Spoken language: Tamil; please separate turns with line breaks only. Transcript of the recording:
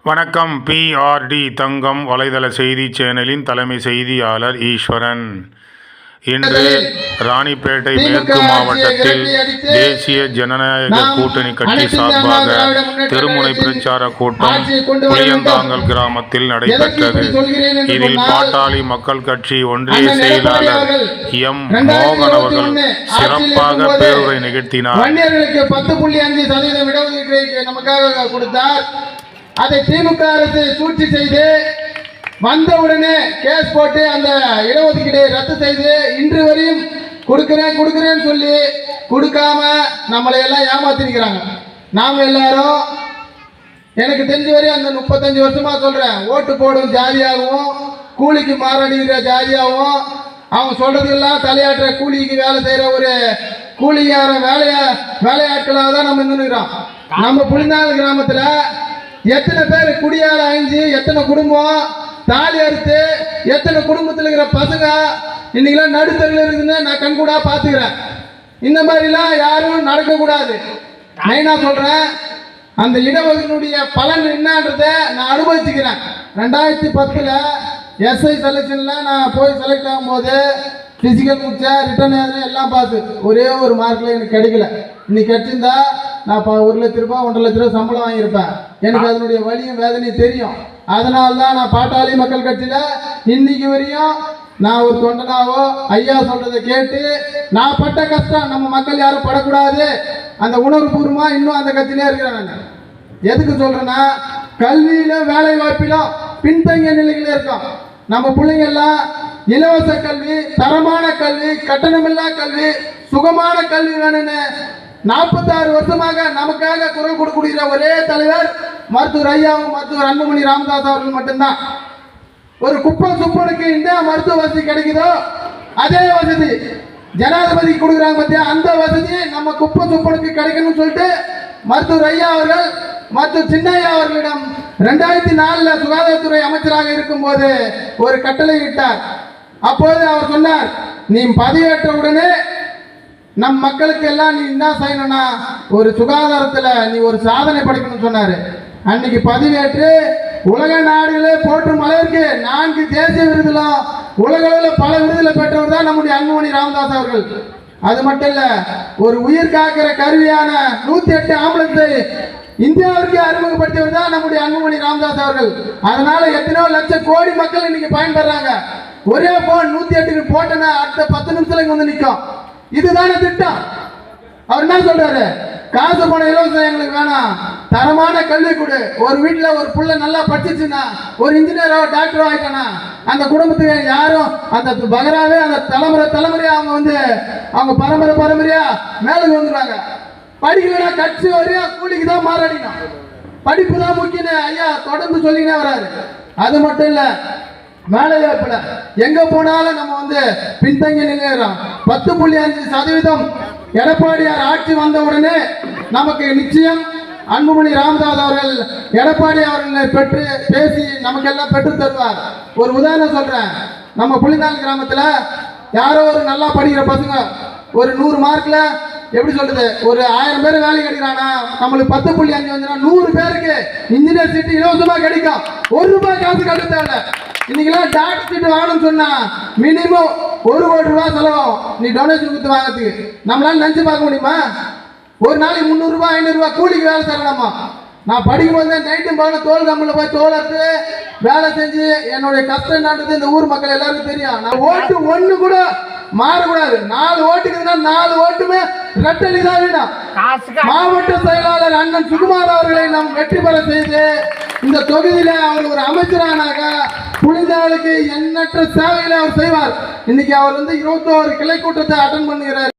வணக்கம். PRD தங்கம் வலைதள செய்தி சேனலின் தலைமை செய்தியாளர் ஈஸ்வரன். இன்று ராணிப்பேட்டை மேற்கு மாவட்டத்தில் தேசிய ஜனநாயக கூட்டணி கட்சி சார்பாக தெருமுனை பிரச்சார கூட்டம் புளியந்தாங்கல் கிராமத்தில் நடைபெற்றது. இதில் பாட்டாளி மக்கள் கட்சி ஒன்றிய செயலாளர் எம். மோகன் அவர்கள் சிறப்பாக பேருரை நிகழ்த்தினார்.
10.5% இடஒதுக்கீட்டை நமக்காக கொடுத்தார். அதை திமுக அரசு சூழ்ச்சி செய்து வந்தவுடனே கேஸ் போட்டு அந்த இடஒதுக்கீட்டை ரத்து செய்து இன்று வரையும் கொடுக்கிறேன்னு சொல்லி கொடுக்காம நம்மளை எல்லாம் ஏமாத்திருக்கிறாங்க. நாம எல்லாரும் எனக்கு தெரிஞ்ச வரையும் அந்த 35 வருஷமா சொல்றேன், ஓட்டு போடும் ஜாதியாகவும் கூலிக்கு மாறடிக்கிற ஜாதியாகவும் அவங்க சொல்றதுக்கெல்லாம் தலையாட்டுற கூலிக்கு வேலை செய்யற ஒரு கூலிக்கார வேலையாட்களாக தான் நம்ம இருந்துக்கிறோம். நம்ம புளிந்தாங்கல் கிராமத்துல எத்தனை பேர் குடியால அழிஞ்சு, எத்தனை குடும்பம் தாலி அறுத்து, எத்தனை குடும்பத்தில் இருக்கிற பசங்க இன்னைக்கெல்லாம் நடுத்தரில் இருக்குன்னு நான் கண்கூடா பார்த்துக்கிறேன். இந்த மாதிரிலாம் யாரும் நடக்கக்கூடாது. மெயினா சொல்றேன், அந்த இடஒதுக்கீடுடைய பலன் என்னன்றத நான் அனுபவிச்சுக்கிறேன். 2010 SI செலெக்ஷன்ல நான் போய் செலக்ட் ஆகும்போது பிசிக்கல் முடிச்சேன், ரிட்டர்ன் எல்லாம் பார்த்து ஒரே ஒரு மார்க்ல எனக்கு கிடைக்கல. இன்னைக்கு கிடைச்சிருந்தா நான் 1 லட்ச ரூபாய் 1.5 லட்ச ரூபாய் சம்பளம் வாங்கியிருப்பேன். எனக்கு அதனுடைய வலியும் வேதனையும் தெரியும். அதனால தான் நான் பாட்டாளி மக்கள் கட்சியில இன்னைக்கு வரையும் நான் ஒரு தொண்டனாவோ ஐயா சொல்றதை கேட்டு நான் பட்ட கஷ்டம் நம்ம மக்கள் யாரும் படக்கூடாது அந்த உணர்வுபூர்வமா இன்னும் அந்த கட்சியிலே இருக்கிறேன். நான் எதுக்கு சொல்றேன்னா, கல்வியிலும் வேலை வாய்ப்பிலும் பின்தங்கிய நிலையில இருக்கோம். நம்ம பிள்ளைங்க எல்லாம் இலவச கல்வி, தரமான கல்வி, கட்டணமில்லா கல்வி, சுகமான கல்வி வேணும்னு 46 வருஷமாக நமக்காக குரல் கொடுக்கக்கூடிய ஒரே தலைவர் மருத்துவர் ஐயாவும் மருத்துவர் அன்புமணி ராமதாஸ் அவர்கள் மட்டும்தான். ஒரு குப்பை சுப்பனுக்கு இந்த மருத்துவ வசதி கிடைக்குதோ அதே வசதி ஜனாதிபதி கொடுக்குறாங்க பத்தியா, அந்த வசதி நம்ம குப்பை சுப்பனுக்கு கிடைக்கணும்னு சொல்லிட்டு மருத்துவர் ஐயா அவர்கள் மருத்துவர் சின்னையா அவர்களிடம் 2004 சுகாதாரத்துறை அமைச்சராக இருக்கும் போது ஒரு கட்டளை இட்டார். அப்போது அவர் சொன்னார், நீ பதவியேற்ற உடனே நம் மக்களுக்கு எல்லாம் நீ என்ன செய்யணும்னா ஒரு சுகாதாரத்துல நீ ஒரு சாதனை படைக்கணும்னு சொன்னாரு. அன்னைக்கு பதவியேற்று உலக நாடுகளே போற்றும் அளவிற்கு 4 தேசிய விருதுகளும் உலக அளவில் பல விருதுகளை பெற்றவர் தான் நம்முடைய அன்புமணி ராமதாஸ் அவர்கள். அது மட்டும் இல்ல, ஒரு உயிர் காக்கிற கருவியான 108 ஆம்புலன்ஸை இந்தியாவிற்கு அறிமுகப்படுத்தியவர் தான் நம்முடைய அன்புமணி ராமதாஸ் அவர்கள். அதனால எத்தனையோ லட்சம் கோடி மக்கள் இன்னைக்கு பயன்படுறாங்க. ஒரே போன் 108க்கு போட்டனா அடுத்த 10 நிமிஷத்துல இங்க வந்து நிற்கும். இதுதானே திட்டம். அவர் என்ன சொல்றாரு, காசு பணம் இலவசம் எங்களுக்கு வேணாம், தரமான கல்வி கொடு. ஒரு வீட்டுல ஒரு புள்ள நல்லா படிச்சுச்சுன்னா, ஒரு இன்ஜினியரோ டாக்டரோ ஆயிட்டானா அந்த குடும்பத்துக்கு யாரும் அந்த பகராவே அந்த தலைமுறையா அவங்க வந்து அவங்க பரம்பரையா மேலுக்கு வந்துடுவாங்க. படிக்கலன்னா கட்சி வரையா கூலிக்கு தான் மாறடிக்கணும், படிப்பு தான் முக்கியம் ஐயா தொடர்ந்து சொல்லினே வராரு. அது மட்டும் இல்ல, வேலை வாய்ப்புல எங்க போனாலும் நம்ம வந்து பின்தங்கி நிலையிறோம். 10.5% எடப்பாடியார் ஆட்சி வந்த உடனே நமக்கு நிச்சயம் அன்புமணி ராமதாஸ் அவர்கள் எடப்பாடி அவர்களை பெற்று பேசி நமக்கெல்லாம் பெற்று தருவார். ஒரு உதாரணம் சொல்றேன், நம்ம புளிந்தாங்கல் கிராமத்துல யாரோ ஒரு நல்லா படிக்கிற பசங்க ஒரு 100 மார்க்ல எப்படி சொல்றது ஒரு 1000 பேர் வேலை கிடைக்கிறானா, நம்மளுக்கு 10.5 வந்துன்னா 100 பேருக்கு இன்ஜினியர் சீட்டு இலவசமா கிடைக்கும். 1 ரூபாய் காசு கட்ட தேவை. இன்னைக்கெல்லாம் டாக்டர் சீட்டு வாங்கணும்னு சொன்னா மினிமம் 1 கோடி ரூபாய் செலவாகும். நீ டொனேஷன் கொடுத்து வாங்கிறதுக்கு நம்மளால நினைச்சு பார்க்க முடியுமா? ஒரு நாளைக்கு 300 ரூபாய் 500 ரூபாய் கூலிக்கு வேலை செய்யலாமா? நான் படிக்கும் போது நைட்டும் பகலும் தோல் கம்பெனியில் போய் தோல் எடுத்து வேலை செஞ்சு என்னுடைய கஷ்டம் என்னன்றது இந்த ஊர் மக்கள் எல்லாருக்கும் தெரியும். நான் ஓட்டு ஒண்ணு கூட மாறக்கூடாது. 4 ஓட்டுக்குதுன்னா 4 ஓட்டுமே ரெட்டலி தான் வேணும். மாவட்ட செயலாளர் அண்ணன் சுகுமார் அவர்களை நாம் வெற்றி பெற செய்து இந்த தொகுதியில அவர் ஒரு அமைச்சரானாக புளிந்தாங்கலுக்கு எண்ணற்ற சேவைகளை அவர் செய்வார். இன்னைக்கு அவர் வந்து 21 கிளை கூட்டத்தை அட்டன் பண்ணுகிறார்.